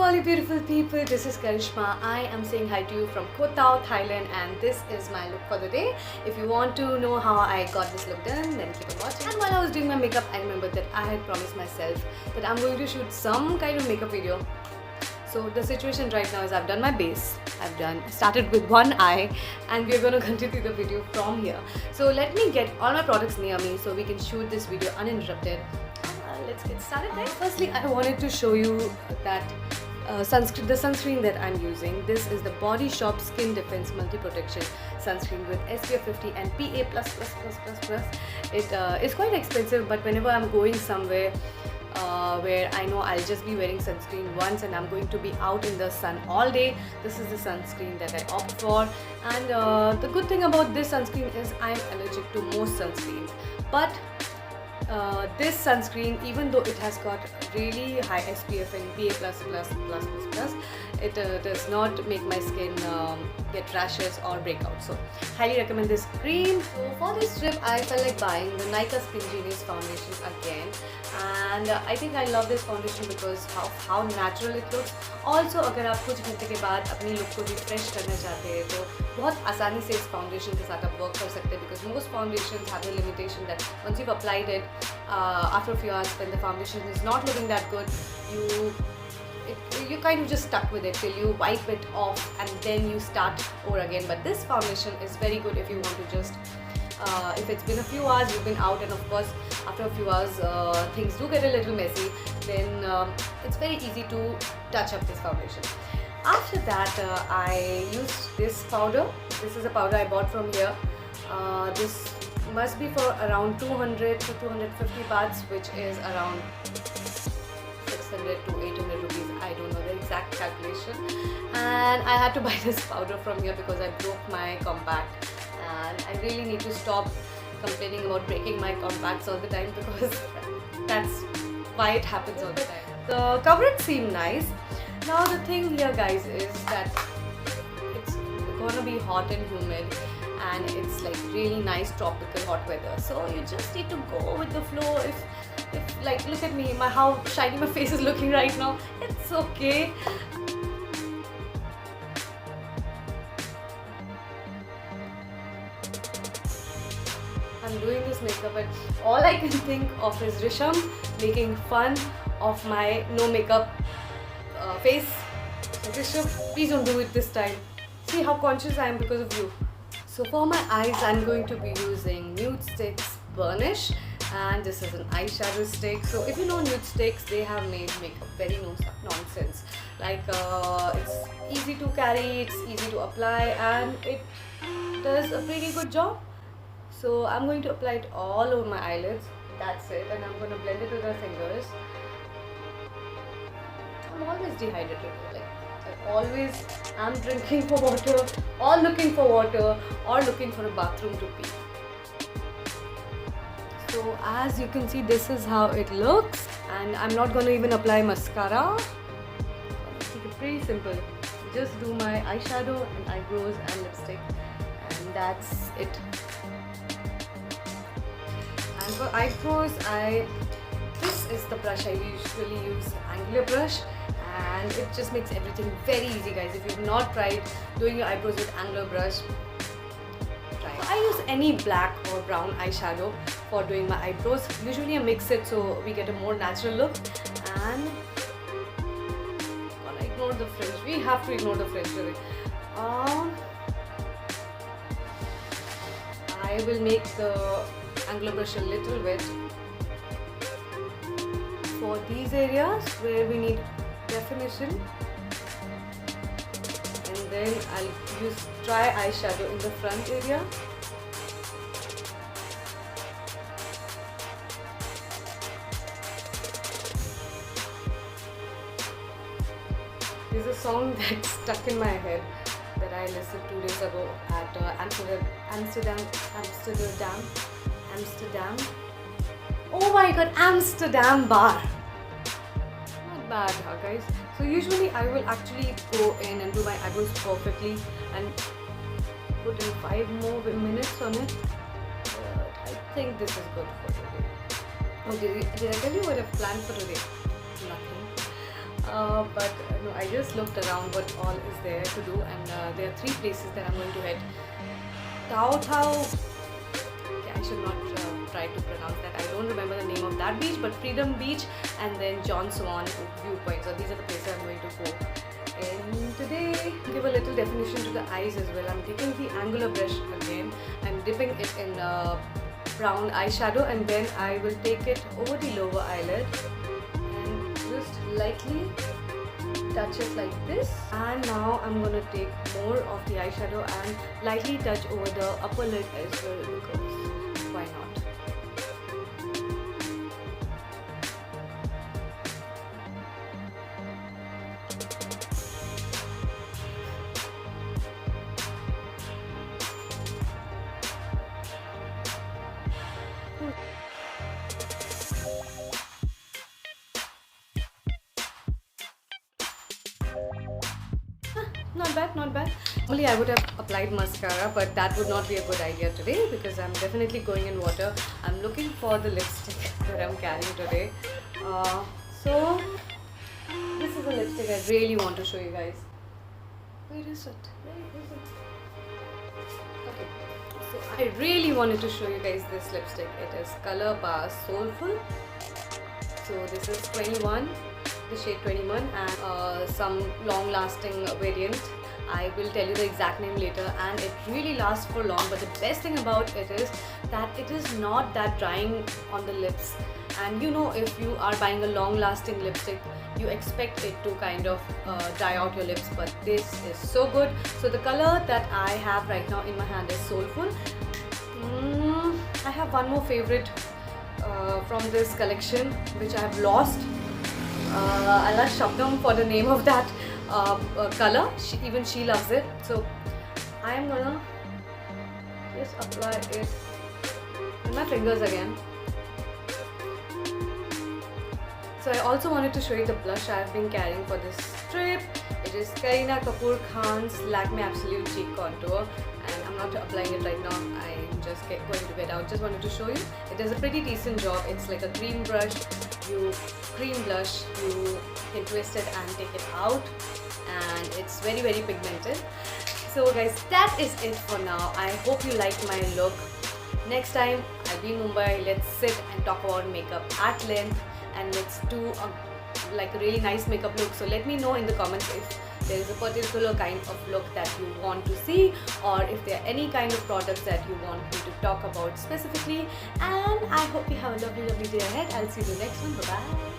all you beautiful people, this is Karishma. I am saying hi to you from Koh Tao, Thailand, and this is my look for the day. If you want to know how I got this look done, then keep on watching. And while I was doing my makeup, I remembered that I had promised myself that I'm going to shoot some kind of makeup video. So the situation right now is I've done my base, started with one eye, and we're going to continue the video from here. So let me get all my products near me so we can shoot this video uninterrupted. Let's get started, guys. Firstly, I wanted to show you that the sunscreen that I'm using. This is the Body Shop Skin Defense Multi Protection Sunscreen with SPF 50 and PA+++++. It is quite expensive, but whenever I'm going somewhere where I know I'll just be wearing sunscreen once and I'm going to be out in the sun all day, this is the sunscreen that I opt for. And the good thing about this sunscreen is I'm allergic to most sunscreens, but this sunscreen, even though it has got really high SPF and PA+++++, it does not make my skin get rashes or breakouts. So highly recommend this cream. So for this trip, I felt like buying the Nykaa Skin Genius foundation again, and I think I love this foundation because how natural it looks. Also, अगर आप कुछ घंटे के बाद अपनी look को refresh करना चाहते हैं तो बहुत आसानी से इस foundation के साथ आप work कर सकते हैं, because most foundations have the limitation that once you've applied it, after a few hours when the foundation is not looking that good, you kind of just stuck with it till you wipe it off and then you start over again. But this foundation is very good if you want to just if it's been a few hours, you've been out, and of course after a few hours things do get a little messy, then it's very easy to touch up this foundation. After that, I used this powder. This is a powder I bought from here. This must be for around 200 to 250 bahts, which is around 600 to 800 rupees. I don't know the exact calculation. And I had to buy this powder from here because I broke my compact, and I really need to stop complaining about breaking my compacts all the time, because that's why it happens all the time. The coverage seemed nice. Now the thing here, guys, is that it's gonna be hot and humid, and it's like really nice tropical hot weather, so you just need to go with the flow. If like, look at me, how shiny my face is looking right now, it's okay. I'm doing this makeup and all I can think of is Risham making fun of my no makeup face. So Risham, please don't do it this time. See how conscious I am because of you. So for my eyes, I'm going to be using Nude Sticks Burnish, and this is an eyeshadow stick. So if you know Nude Sticks, they have made makeup very nonsense. Like it's easy to carry, it's easy to apply, and it does a pretty good job. So I'm going to apply it all over my eyelids. That's it, and I'm going to blend it with my fingers. I'm always dehydrated. Always am drinking for water, or looking for water, or looking for a bathroom to pee. So as you can see, this is how it looks, and I'm not going to even apply mascara. Keep it pretty simple. Just do my eyeshadow and eyebrows and lipstick, and that's it. And for eyebrows, this is the brush I usually use, angular brush. And it just makes everything very easy, guys. If you've not tried doing your eyebrows with angular brush, try it. I use any black or brown eyeshadow for doing my eyebrows. Usually I mix it so we get a more natural look. And gonna ignore the fringe. We have to ignore the fringe today. I will make the angular brush a little wet for these areas where we need definition, and then I'll use dry eyeshadow in the front area. There's a song that's stuck in my head that I listened 2 days ago at Amsterdam. Oh my god, Amsterdam bar. Bad, huh, guys? So usually I will actually go in and do my eyebrows perfectly and put in 5 more minutes on it, but I think this is good for today. Oh, did I tell you what I've planned for today? Nothing. But no, I just looked around what all is there to do, and there are 3 places that I'm going to head. Koh Tao, I should not try to pronounce that. I don't remember the name of that beach, but Freedom Beach and then John Swan viewpoint. So these are the places I'm going to go. And today, give a little definition to the eyes as well. I'm taking the angular brush again. I'm dipping it in brown eyeshadow, and then I will take it over the lower eyelid and just lightly touch it like this. And now I'm going to take more of the eyeshadow and lightly touch over the upper lid as well, because why not? Not bad, not bad. Normally I would have applied mascara, but that would not be a good idea today because I'm definitely going in water. I'm looking for the lipstick that I'm carrying today. So this is a lipstick I really want to show you guys. Where is it? Okay, so I really wanted to show you guys this lipstick. It is Color Bar Soulful. So this is 21. The shade 21, and some long lasting variant. I will tell you the exact name later, and it really lasts for long. But the best thing about it is that it is not that drying on the lips. And you know, if you are buying a long lasting lipstick, you expect it to kind of dry out your lips, but this is so good. So the color that I have right now in my hand is Soulful. I have one more favorite from this collection which I have lost. I'll ask Shabnam for the name of that color. Even she loves it. So I am gonna just apply it with my fingers again. So I also wanted to show you the blush I have been carrying for this trip. It is Kareena Kapoor Khan's Lakme Absolute Cheek Contour, and I'm not applying it right now. I'm just going to get out. Just wanted to show you. It does a pretty decent job. It's like a cream brush. You cream blush, you can twist it and take it out, and it's very pigmented. So guys, that is it for now. I hope you liked my look. Next time I'll be in Mumbai. Let's sit and talk about makeup at length, and let's do a really nice makeup look. So let me know in the comments if there is a particular kind of look that you want to see, or if there are any kind of products that you want me to talk about specifically. And I hope you have a lovely day ahead. I'll see you in the next one. Bye bye.